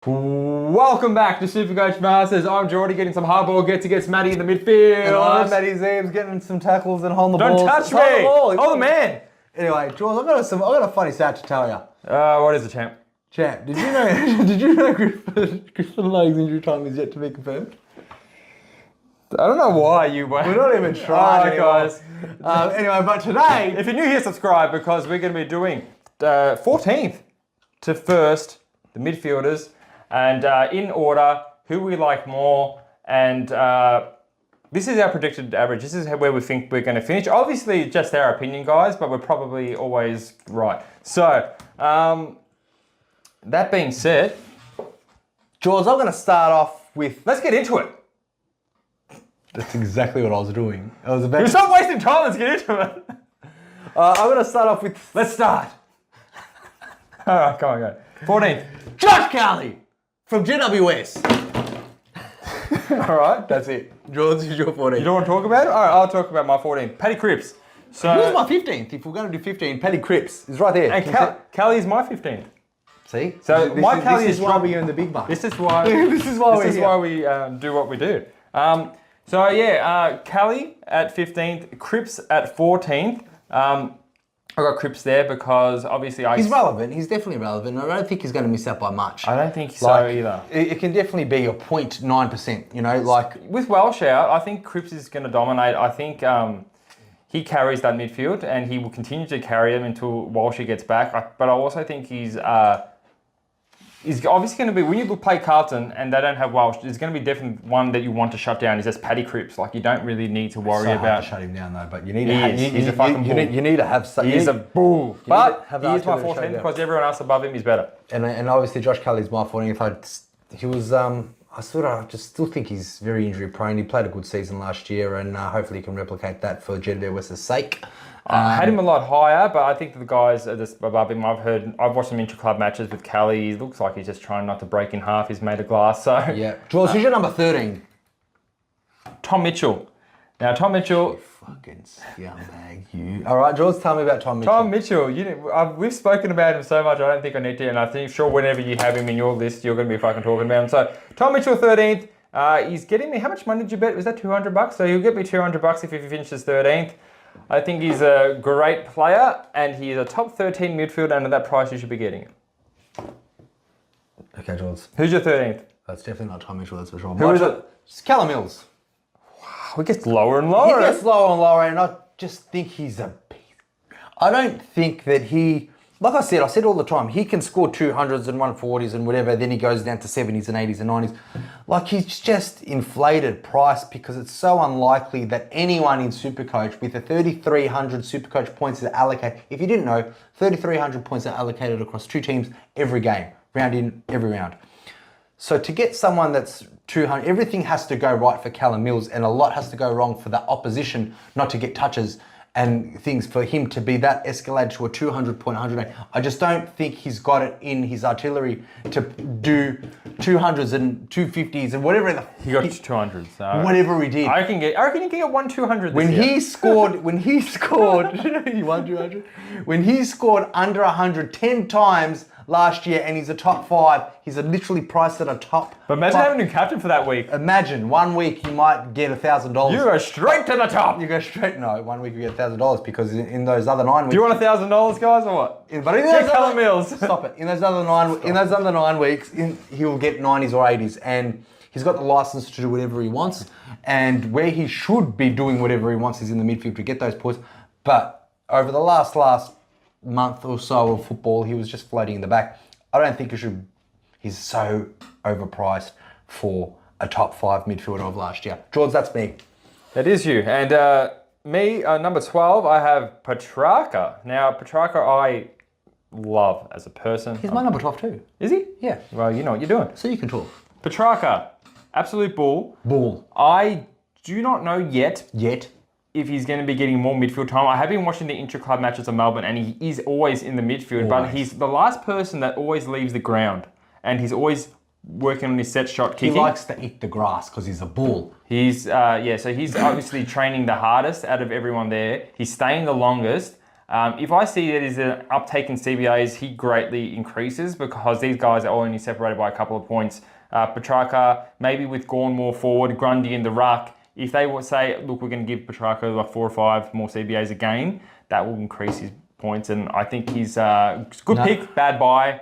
Welcome back to Supercoach Masters. I'm Jordy getting some hardball gets Matty in the midfield. And I'm Matty Zeems getting some tackles and holding the ball. Don't touch me! Oh, the man! Anyway, George, I've got a funny stat to tell you. What is it, champ? Champ, did you know Griffin Logue's injury time is yet to be confirmed? I don't know why you were. We're not even trying, guys. Anyway, but today, If you're new here, subscribe because we're going to be doing 14th to 1st, the midfielders, and in order, who we like more, and this is our predicted average. This is where we think we're going to finish. Obviously, just our opinion, guys, but we're probably always right. So, that being said, George, I'm going to start off with. let's get into it. That's exactly what I was doing. I was about. Stop wasting time. Let's get into it. I'm going to start off with. Let's start. All right, come on, go. 14th. Josh Carley from GWS. All right. That's it. George, is your 14. You don't want to talk about it? All right, I'll talk about my 14th. Paddy Cripps. So, Who's my 15th? If we're going to do 15, Paddy Cripps is right there. and Kelly is my 15th. See? So my Kelly this is is why dropping. we earn the big bucks. This is why. This is why we do what we do. Kelly at 15th, Cripps at 14th. I got Cripps there because obviously He's relevant. He's definitely relevant. I don't think he's going to miss out by much. I don't think so either. It can definitely be a 0.9%, you know, like... With Welsh out, I think Cripps is going to dominate. I think he carries that midfield and he will continue to carry them until Walsh gets back. But I also think he's obviously going to be, when you play Carlton and they don't have Welsh, there's going to be definitely one that you want to shut down. Is just Paddy Cripps. Like, you don't really need to worry hard about... to shut him down, though, but you need to have... He's a fucking bull. You need to have... He's a bull. But have he is my artillery 14th because everyone else above him is better. And obviously Josh Kelly's my 14th. He was... I just still think he's very injury prone. He played a good season last year and hopefully he can replicate that for GWS' sake. I had him a lot higher, but I think the guys are just above him. I've watched some intra-club matches with Kelly. He looks like he's just trying not to break in half. He's made of glass, so... Yeah. George, who's your number 13? Tom Mitchell. Now, Tom Mitchell... Fucking scumbag, you. All right, George, tell me about Tom Mitchell. Tom Mitchell, we've spoken about him so much, I don't think I need to, and I think sure whenever you have him in your list, you're going to be fucking talking about him. So, Tom Mitchell, 13th. He's getting me, how much money did you bet? Was that $200? So he'll get me $200 if he finishes 13th. I think he's a great player, and he's a top 13 midfielder, and at that price, you should be getting him. Okay, George. Who's your 13th? That's definitely not Tom Mitchell, that's for sure. Who is it? It's Callum Mills. It gets lower and lower. He gets lower and lower, and I just think he's a beast. I don't think that he... Like I said all the time, he can score 200s and 140s and whatever, then he goes down to 70s and 80s and 90s. Like, he's just inflated price because it's so unlikely that anyone in Supercoach with the 3,300 Supercoach points is allocated. If you didn't know, 3,300 points are allocated across two teams every game, round in, every round. So to get someone that's 200, everything has to go right for Callum Mills and a lot has to go wrong for the opposition not to get touches and things for him to be that escalated to a 200 point 108. I just don't think he's got it in his artillery to do 200s and 250s and whatever. He got 200s. So whatever he did. I reckon he can get 1 200 When he scored, he won 200. When he scored under 100 10 times last year and he's a top 5, he's literally priced at a top. But imagine having him captain for that week. Imagine 1 week you might get $1,000. You go straight to the top. You go straight. No, 1 week you get $1,000 because in those other 9 weeks. Do you want $1,000, guys, or what? But in Get Callum Mills. Stop it. In those other 9 weeks, he'll get 90s or 80s, and he's got the license to do whatever he wants. And where he should be doing whatever he wants is in the midfield to get those points. But over the last month or so of football, he was just floating in the back. I don't think he's so overpriced for a top 5 midfielder of last year. George, that's me. That is you. And me, number 12, I have Petrarca. Now, Petrarca I love as a person. He's my number 12 too. Is he? Yeah. Well, you know what you're doing. So you can talk. Petrarca, absolute bull. Bull. I do not know yet Yet. if he's going to be getting more midfield time. I have been watching the intra-club matches of Melbourne and he is always in the midfield, but he's the last person that always leaves the ground and he's always working on his set shot kicking. He likes to eat the grass because he's a bull. He's, so he's obviously training the hardest out of everyone there. He's staying the longest. If I see that he's an uptake in CBAs, he greatly increases because these guys are only separated by a couple of points. Petrarca, maybe with Gawn more forward, Grundy in the ruck. If they would say, look, we're going to give Petrarca like 4 or 5 more CBAs a game, that will increase his points. And I think he's a good pick, bad buy.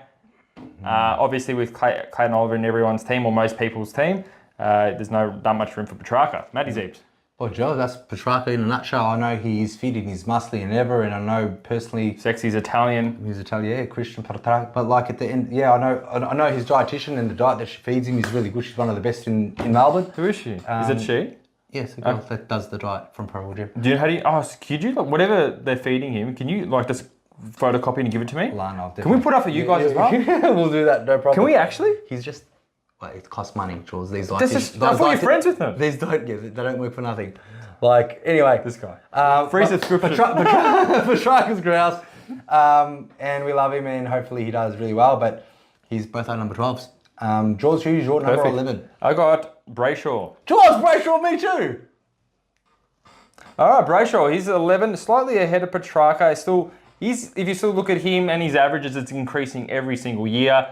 Obviously, with Clayton Oliver in everyone's team or most people's team, there's not much room for Petrarca. Matty Zeebs. Well, Joe, that's Petrarca in a nutshell. I know he's fit and he's muscly and ever, and I know personally... Sexy's Italian. He's Italian, yeah, Christian Petrarca. But like at the end, yeah, I know his dietitian and the diet that she feeds him is really good. She's one of the best in Melbourne. Who is she? Is it she? Yes, the girl that does the diet from Pro Gym. Do you know could you, like, whatever they're feeding him, can you, like, just photocopy and give it to me? Can we put up for you guys as well? We'll do that, no problem. Can we actually? He's just... Well, it costs money, Jules. These I thought you're friends with them. These don't, yeah, they don't work for nothing. Like, anyway. This guy. Free subscription. Petrarca's grouse. And we love him, and hopefully he does really well, but he's both our number 12s. George, who's your number 11? I got Brayshaw. George Brayshaw, me too. All right, Brayshaw, he's 11, slightly ahead of Petrarca. If you still look at him and his averages, it's increasing every single year.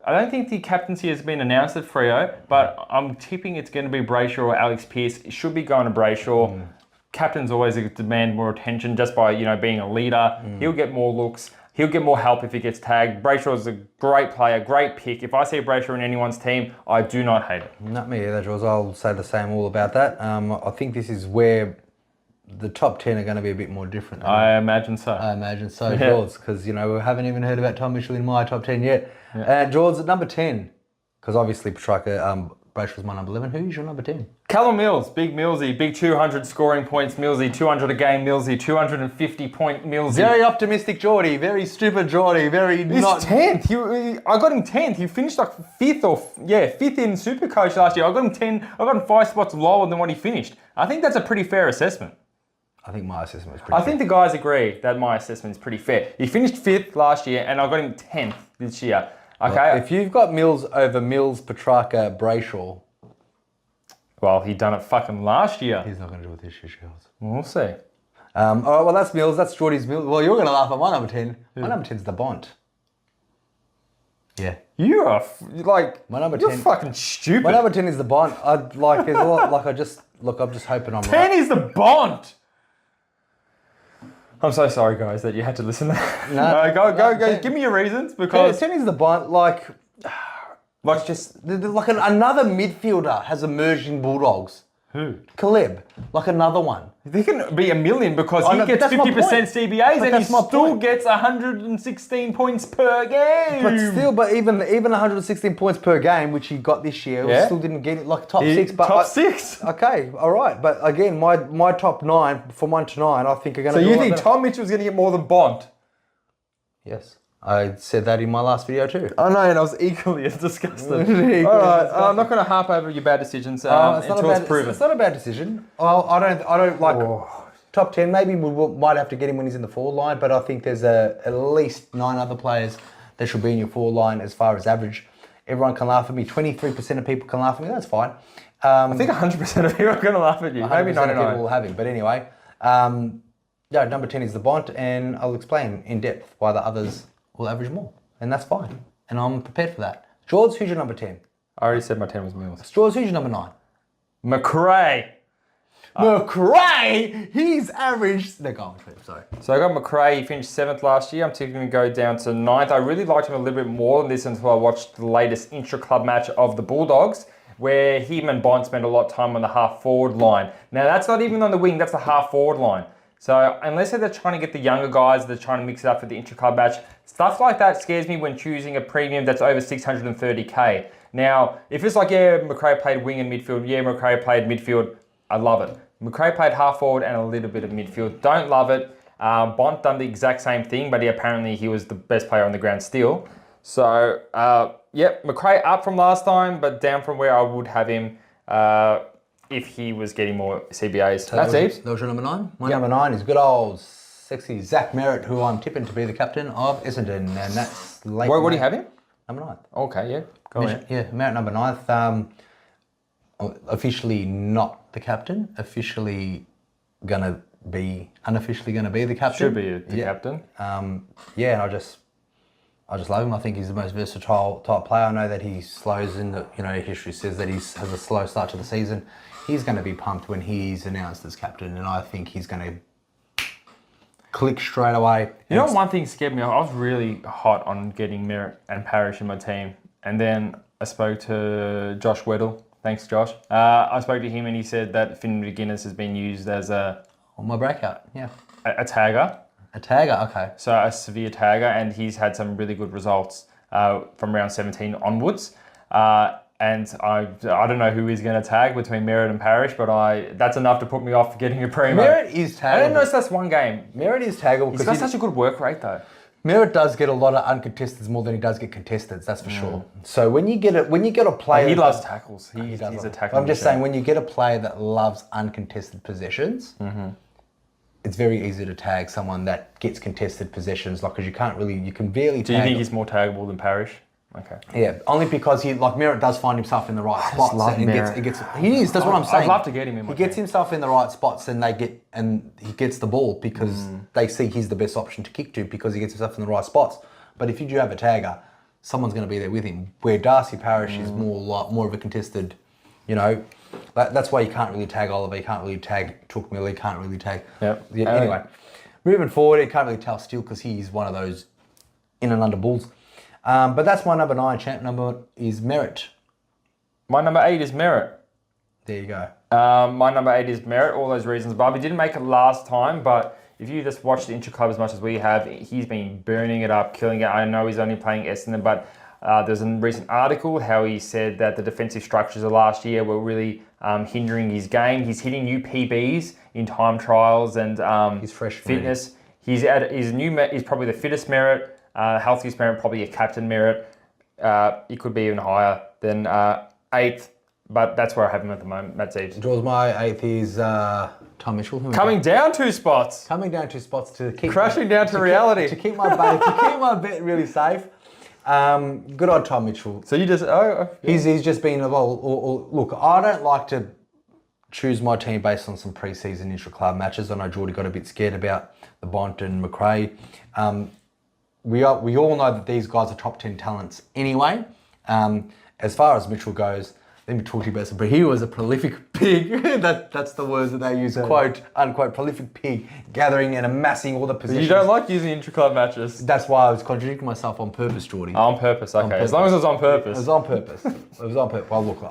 I don't think the captaincy has been announced at Freo, but I'm tipping it's going to be Brayshaw or Alex Pearce. It should be going to Brayshaw. Captains always demand more attention just by being a leader. He'll get more looks. He'll get more help if he gets tagged. Brayshaw's a great player, great pick. If I see Brayshaw in anyone's team, I do not hate it. Not me either, Jules. I'll say the same all about that. I think this is where the top 10 are going to be a bit more different. I imagine so. I imagine so, George, because, we haven't even heard about Tom Mitchell in my top 10 yet. Yeah. George, at number 10, because obviously Petrarca, Brayshaw's my number 11. Who's your number 10? Callum Mills, big Millsy, big 200 scoring points Millsy, 200 a game Millsy, 250 point Millsy. Very optimistic Jordy, very stupid Jordy, very He's not... 10th. I got him 10th. He finished like 5th in Supercoach last year. I got him 10. I got him 5 spots lower than what he finished. I think that's a pretty fair assessment. I think my assessment is pretty fair. I think the guys agree that my assessment is pretty fair. He finished 5th last year, and I got him 10th this year. Okay. Well, if you've got Mills over Mills, Petrarca, Brayshaw... Well, he done it fucking last year. He's not going to do it this year, Charles. We'll see. All right, well, that's Mills. That's Jordy's Mills. Well, you're going to laugh at my number 10. My number 10 is the Bont. Yeah. You are, my number you're 10, fucking stupid. My number 10 is the Bont. There's a lot, I'm just hoping I'm 10 right. 10 is the Bont. I'm so sorry, guys, that you had to listen to that. No, go. Give me your reasons, because... 10 is the Bont, another midfielder has emerged in Bulldogs. Who? Caleb, another one. There can be a million because he gets 50% CBAs and he still gets 116 points per game. But even 116 points per game, which he got this year, still didn't get it top 6. But top 6. Okay, all right. But again, my top 9 from 1 to 9, I think are going to. So you think Tom Mitchell's going to get more than Bont? Yes. I said that in my last video too. I know, and I was equally as disgusted. All right, I'm not going to harp over your bad decisions until it's proven. It's not a bad decision. I don't like top 10. Maybe we might have to get him when he's in the forward line, but I think there's at least 9 other players that should be in your forward line as far as average. Everyone can laugh at me. 23% of people can laugh at me. That's fine. I think 100% of people are going to laugh at you. Maybe 99. People will have him. But anyway, number 10 is the Bont, and I'll explain in depth why the others will average more, and that's fine. And I'm prepared for that. George, who's your number 10? I already said my 10 was Mills. George, who's your number 9? McRae. McRae? He's averaged... They're going for him, sorry. So I got McRae. He finished 7th last year. I'm taking him to go down to 9th. I really liked him a little bit more than this until I watched the latest intra-club match of the Bulldogs, where him and Bond spent a lot of time on the half-forward line. Now, that's not even on the wing. That's the half-forward line. So unless they're trying to get the younger guys, they're trying to mix it up for the intra-club match, stuff like that scares me when choosing a premium that's over 630k. Now, if it's McRae played wing and midfield, McRae played midfield, I love it. McRae played half forward and a little bit of midfield, don't love it. Bont done the exact same thing, but he was the best player on the ground still. So, McRae up from last time, but down from where I would have him. If he was getting more CBAs. So that was your number 9? My number 9 is good old sexy Zach Merritt, who I'm tipping to be the captain of Essendon, and that's late. What do you have him? Number 9. Okay, yeah. Go ahead. Yeah, Merritt number 9th. Officially not the captain. Officially gonna unofficially going to be the captain. Should be the captain. And I just love him. I think he's the most versatile type player. I know that he slows in the, history says that he has a slow start to the season. He's going to be pumped when he's announced as captain, and I think he's going to click straight away. You know, one thing scared me off. I was really hot on getting Merritt and Parrish in my team, and then I spoke to Josh Weddle. Thanks, Josh. I spoke to him, and he said that Finn McGuinness has been used as a my breakout, yeah, a tagger. A tagger, okay. So a severe tagger, and he's had some really good results from round 17 onwards. And I don't know who he's going to tag between Merritt and Parrish, but that's enough to put me off getting a primo. Merritt is taggable. I didn't notice that's one game. Merritt is taggable. He's got such a good work rate, though. Merritt does get a lot of uncontesteds more than he does get contesteds, that's for sure. So when you get a player, he loves tackles. He's a tackle. I'm just saying, when you get a player that loves uncontested possessions, it's very easy to tag someone that gets contested possessions, because you can barely tag. Do you think he's more taggable than Parrish? Okay. Yeah, only because Merritt does find himself in the right spots. He is. That's what I'm saying. I'd love to get him in. He gets himself in the right spots, and he gets the ball because they see he's the best option to kick to because he gets himself in the right spots. But if you do have a tagger, someone's going to be there with him. Where Darcy Parish is more of a contested, that's why you can't really tag Oliver. You can't really tag Took Millie. Can't really tag. Yep. Yeah. Anyway, moving forward, you can't really tell Steele because he's one of those in and under bulls. But that's my number 9. Champ number is Merritt. My number 8 is Merritt. There you go. My number 8 is Merritt. All those reasons. Bobby didn't make it last time, but if you just watch the intra-club as much as we have, he's been burning it up, killing it. I know he's only playing Essendon, but there's a recent article how he said that the defensive structures of last year were really hindering his game. He's hitting new PBs in time trials and he's fresh fitness. He's probably the fittest Merritt. Healthiest Merritt, probably a captain Merritt. It could be even higher than 8th, but that's where I have him at the moment. That's it. George, my 8th is Tom Mitchell. Coming down 2 spots. Coming down 2 spots to keep crashing down to reality. To keep my bet really safe. Good old Tom Mitchell. So you just he's just been look. I don't like to choose my team based on some pre-season intra-club matches. I know Jordy got a bit scared about the Bont and McRae. We all know that these guys are top 10 talents anyway. As far as Mitchell goes, let me talk to you about some. But he was a prolific pig. That's the words that they use. Quote unquote prolific pig, gathering and amassing all the positions. You don't like using intra-club matches. That's why I was contradicting myself on purpose, Jordy. On purpose, okay. As long as it was on purpose. It was on purpose. It was on purpose. Well, look,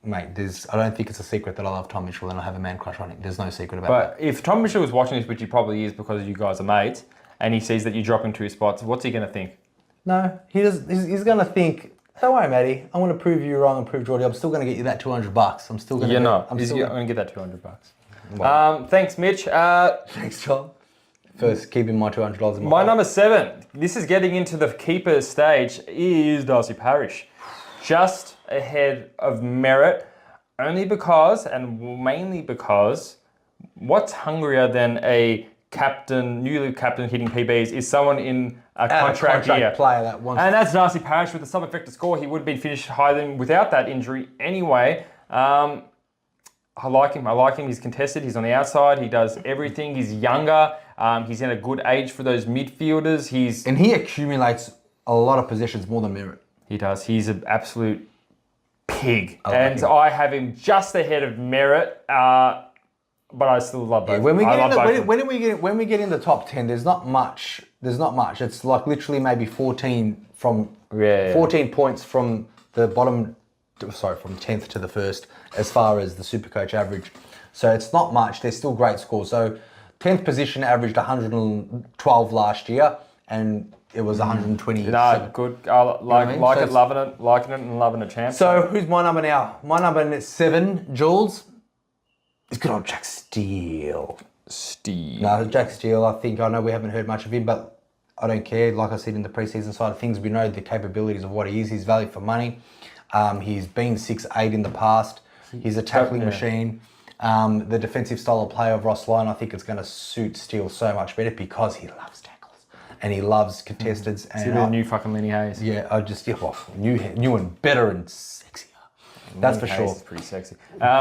mate, I don't think it's a secret that I love Tom Mitchell and I have a man crush on him. There's no secret about that. But if Tom Mitchell was watching this, which he probably is because you guys are mates, and he sees that you're dropping 2 spots, what's he going to think? No, he's going to think, don't worry, Matty, I'm going to prove you wrong and prove Jordy. I'm still going to get you that $200. I'm still going to... You're not. I'm going to get that $200. Wow. Thanks, Mitch. Thanks, John. First, keeping my $200 in my number 7, this is getting into the keeper stage, is Darcy Parish. Just ahead of Merritt, only because, and mainly because, what's hungrier than a newly captain hitting PBs is someone in a contract year. Player that wants. And that's Darcy Parish with a sub-effective score. He would have been finished higher than without that injury anyway. I like him. He's contested. He's on the outside. He does everything. He's younger. He's in a good age for those midfielders. And he accumulates a lot of possessions more than Merritt. He does. He's an absolute pig. I have him just ahead of Merritt. But I still love both. Yeah, when we get in the top 10, there's not much. It's like literally maybe 14 points from the bottom. Sorry, from 10th to the 1st as far as the Supercoach average. So it's not much. They're still great scores. So 10th position averaged 112 last year, and it was 120. No, good. I liking it, and loving it, champ. So who's my number now? My number is 7, Jules. It's good old Jack Steele. No, Jack Steele, I know we haven't heard much of him, but I don't care. Like I said in the preseason side of things, we know the capabilities of what he is. He's valued for money. He's been 6'8" in the past. He's a tackling machine. The defensive style of play of Ross Lyon, I think it's going to suit Steele so much better because he loves tackles and he loves contesteds. And new fucking Lenny Hayes. Yeah, new and better and sexier. That's for sure. It's pretty sexy.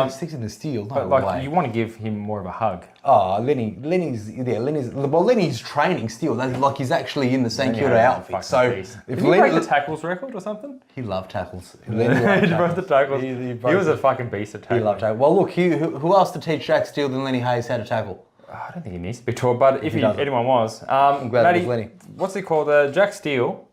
Six in the steel, no But like, way. you want to give him more of a hug. Oh, Lenny's training still. Like he's actually in the St Kilda outfit. So if Did he break the tackles record or something? He loved tackles. He broke the tackles. He was a fucking beast at tackling. He loved tackles. Well, look, who else to teach Jack Steele than Lenny Hayes how to tackle? I don't think he needs to be taught, but if anyone was, I'm glad Matty, it was Lenny. What's he called? Jack Steele.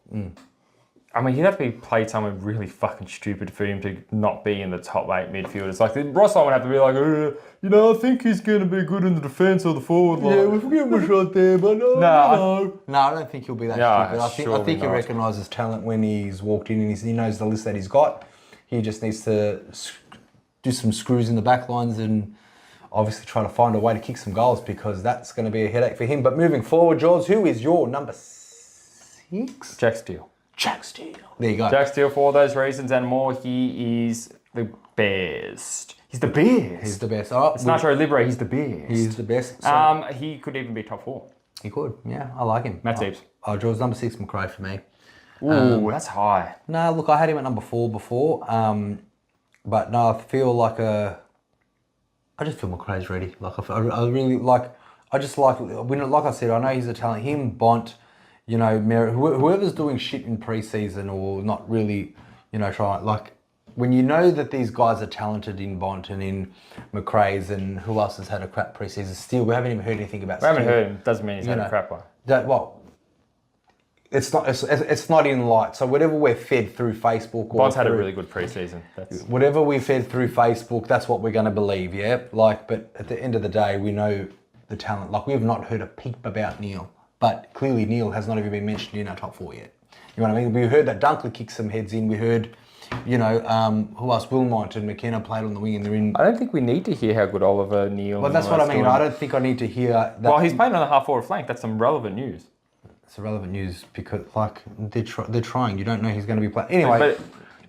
I mean, he'd have to be played somewhere really fucking stupid for him to not be in the top 8 midfielders. Like, Ross would have to be like, I think he's going to be good in the defence or the forward line. Yeah, we'll give him a shot there, but no. No, I don't think he'll be that stupid. I think he recognises talent when he's walked in and he knows the list that he's got. He just needs to do some screws in the back lines and obviously try to find a way to kick some goals because that's going to be a headache for him. But moving forward, George, who is your number 6? Jack Steele. Jack Steele. There you go. Jack Steele, for all those reasons and more, he is the best. He's the best. He's the best. All right, it's Nacho Libre, he's the best. He's the best. So, he could even be top 4. He could, yeah. I like him. Matt Teeps. George, number 6, McRae for me. Ooh, that's high. No, look, I had him at number 4 before. But no, I feel like I just feel McRae's ready. Like I really like. I just like I said. I know he's a talent. Him, Bont, Merritt, whoever's doing shit in pre-season or not really, trying like when you know that these guys are talented in Bont and in McRae's and who else has had a crap pre-season. Still, we haven't even heard anything about. We haven't heard him. Doesn't mean he's had a crap one. It's not in light. So whatever we're fed through Facebook or Bond's had a really good pre-season. Whatever we fed through Facebook, that's what we're going to believe, yeah? But at the end of the day, we know the talent. Like, we have not heard a peep about Neil. But clearly Neil has not even been mentioned in our top 4 yet. You know what I mean? We heard that Dunkley kicked some heads in. We heard, who else? Wilmot and McKenna played on the wing and they're in. I don't think we need to hear how good Oliver, Neil... Well, that's what I mean. I don't think I need to hear that. Well, he's playing on the half-forward flank. That's some relevant news. It's irrelevant news because, they're trying. You don't know he's going to be playing. Anyway. But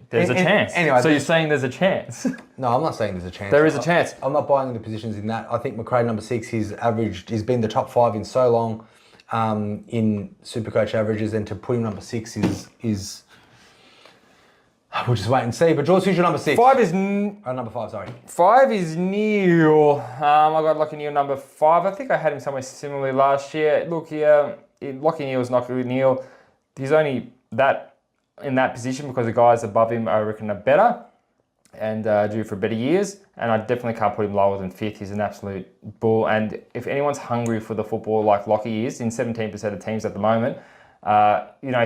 there's a chance. Anyway, so you're saying there's a chance? No, I'm not saying there's a chance. There is a chance. I'm not buying the positions in that. I think McRae, number 6, he's been the top 5 in so long in Supercoach averages, and to put him number 6 is we'll just wait and see. But George, who's your number 6? 5 is... number 5, sorry. 5 is Neil. I got Lockie Neil number 5. I think I had him somewhere similarly last year. Look here, Lockie Neil's not good. Neil, he's only in that position because the guys above him, I reckon, are better and due for better years. And I definitely can't put him lower than 5th. He's an absolute bull. And if anyone's hungry for the football like Lockie is, in 17% of teams at the moment,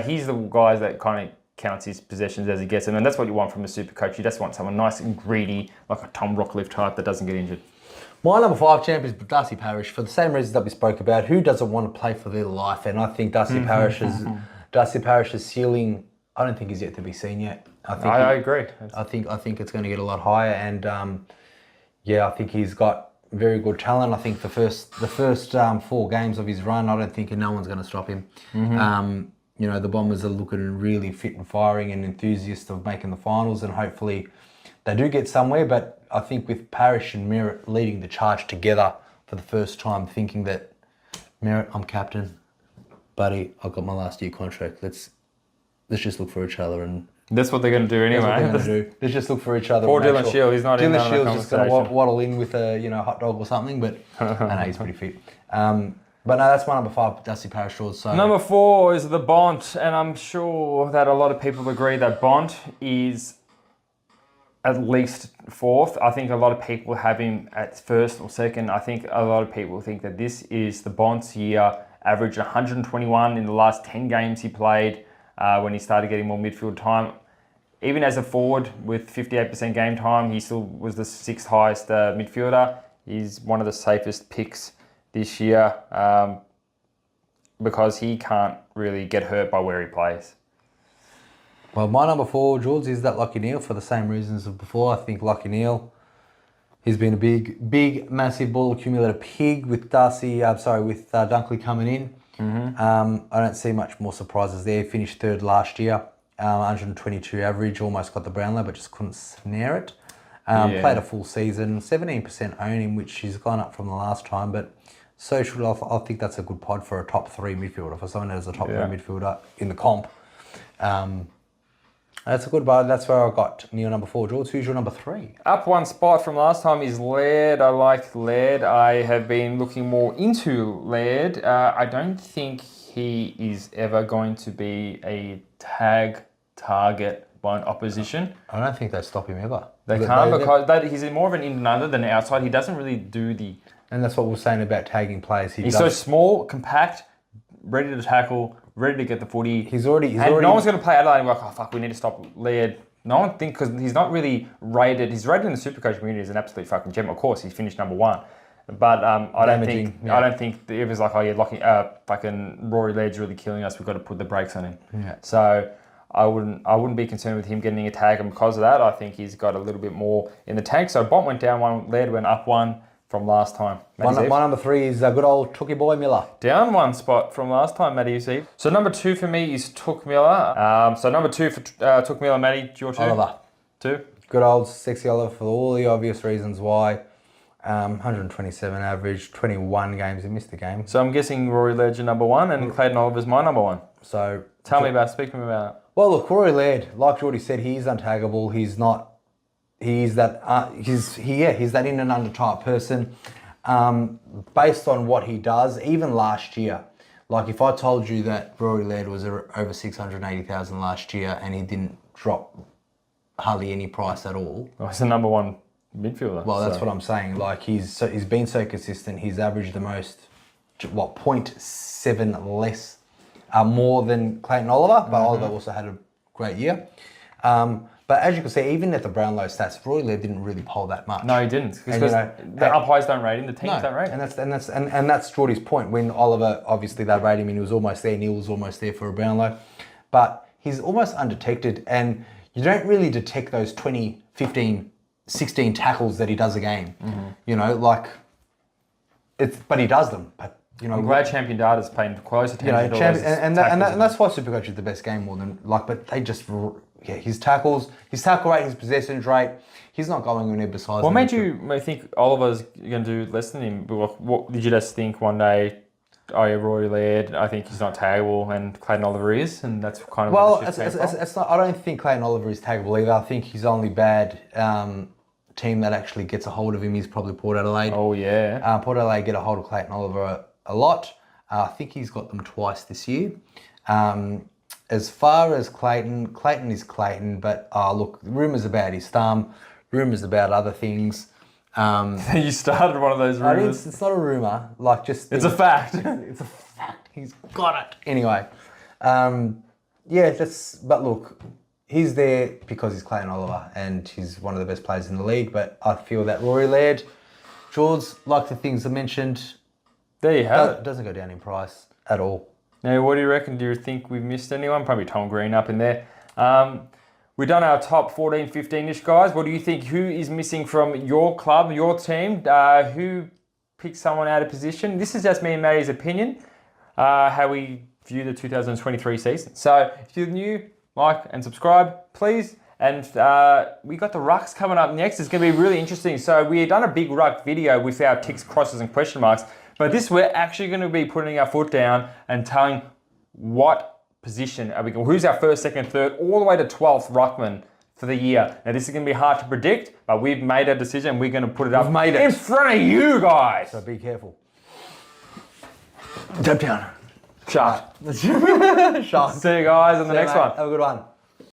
he's the guy that kind of counts his possessions as he gets them. And that's what you want from a super coach. You just want someone nice and greedy, like a Tom Rockcliffe type that doesn't get injured. My number 5 champ is Darcy Parish for the same reasons that we spoke about. Who doesn't want to play for their life? And I think Darcy Parish's ceiling, I don't think is yet to be seen yet. I agree. I think it's going to get a lot higher, and I think he's got very good talent. I think the first 4 games of his run, I don't think no one's going to stop him. The Bombers are looking really fit and firing and enthusiasts of making the finals, and hopefully they do get somewhere. But I think with Parish and Merritt leading the charge together for the first time, thinking that Merritt, I'm captain, buddy, I've got my last year contract. Let's just look for each other, and that's what they're going to do anyway. That's what they're going to do. Let's just look for each other. Poor Dylan Shield, he's not in that Dylan Shield's just going to waddle in with a hot dog or something, but I know he's pretty fit. But no, that's my number 5, Dusty Parish. So number 4 is the Bont, and I'm sure that a lot of people agree that Bont is at least 4th. I think a lot of people have him at 1st or 2nd. I think a lot of people think that this is the Bont's year. Averaged 121 in the last 10 games he played when he started getting more midfield time. Even as a forward with 58% game time, he still was the 6th highest midfielder. He's one of the safest picks this year because he can't really get hurt by where he plays. Well, my number 4, George, is that Lockie Neal for the same reasons as before. I think Lockie Neal, he's been a big, massive ball accumulator pig with Dunkley coming in. I don't see much more surprises there. He finished 3rd last year, 122 average, almost got the Brownlow, but just couldn't snare it. Played a full season, 17% owning, which he's gone up from the last time, but so should I think that's a good pod for a top 3 midfielder, for someone that is a top 3 midfielder in the comp. That's a good bar. That's where I got your number 4, George. Who's your number 3? Up one spot from last time is Laird. I like Laird. I have been looking more into Laird. I don't think he is ever going to be a tag target by an opposition. I don't think they stop him ever. They can't because he's more of an in and under than an outside. He doesn't really do the... And that's what we're saying about tagging players. He's so small, compact, ready to tackle, ready to get the footy. He's already. No one's going to play Adelaide and be like, oh fuck, we need to stop Laird. No one thinks, because he's not really rated. He's rated in the Supercoach community as an absolute fucking gem. Of course, he finished number 1, but I don't think it was like, oh yeah, fucking Rory Laird's really killing us. We've got to put the brakes on him. Yeah. So I wouldn't be concerned with him getting a tag, and because of that, I think he's got a little bit more in the tank. So Bont went down 1, Laird went up 1. From last time. My number 3 is good old Tookie Boy Miller. Down 1 spot from last time, Matty, you see. So number 2 for me is Took Miller. So number 2 for Took Miller, Matty, your 2? Oliver. 2? Good old sexy Oliver for all the obvious reasons why. 127 average, 21 games, he missed a game. So I'm guessing Rory Laird's your number 1 and Clayton Oliver's my number 1. So Speak to me about it. Well, look, Rory Laird, like Jordy said, he's untaggable. He's not. He's that he's that in and under type person. Based on what he does, even last year, like if I told you that Rory Laird was over 680,000 last year and he didn't drop hardly any price at all. Well, he's the number 1 midfielder. Well, that's what I'm saying. Like he's been so consistent. He's averaged the most, 0.7 less, more than Clayton Oliver, but Oliver also had a great year. But as you can see, even at the Brownlow stats, Roy Laird didn't really poll that much. No, he didn't. Because the umpires don't rate him, the teams don't rate him. And that's Jordy's point. When Oliver, obviously they rate him and he was almost there, Neil was almost there for a Brownlow. But he's almost undetected, and you don't really detect those 20, 15, 16 tackles that he does a game. You know, but he does them. But I'm glad Champion Data's paying close attention to those and that's why Supercoach is the best game more than but they just his tackle rate, his possession rate, he's not going anywhere besides. What made you think Oliver's going to do less than him? What did you just think one day? Oh yeah, Rory Laird, I think he's not taggable, and Clayton Oliver is, and that's kind of it's not. I don't think Clayton Oliver is taggable either. I think his only bad team that actually gets a hold of him is probably Port Adelaide. Oh yeah, Port Adelaide get a hold of Clayton Oliver a lot. I think he's got them twice this year. As far as Clayton is Clayton, but look, rumours about his thumb, rumours about other things. You started one of those rumours. It's not a rumour, it's a fact. It's a fact. He's got it. Anyway, but look, he's there because he's Clayton Oliver and he's one of the best players in the league. But I feel that Rory Laird, George, like the things I mentioned, there you have it. Doesn't go down in price at all. Now, what do you reckon? Do you think we've missed anyone? Probably Tom Green up in there. We've done our top 14, 15-ish guys. What do you think? Who is missing from your club, your team? Who picked someone out of position? This is just me and Matty's opinion, how we view the 2023 season. So if you're new, like and subscribe, please. And we got the rucks coming up next. It's going to be really interesting. So we had done a big ruck video with our ticks, crosses, and question marks. But this, we're actually going to be putting our foot down and telling what position are we going. Who's our first, second, third, all the way to 12th ruckman for the year. Now, this is going to be hard to predict, but we've made a decision. We're going to put it up in front of you guys. So be careful. Jump down. Shut. Shut. See you guys on the next one. Have a good one.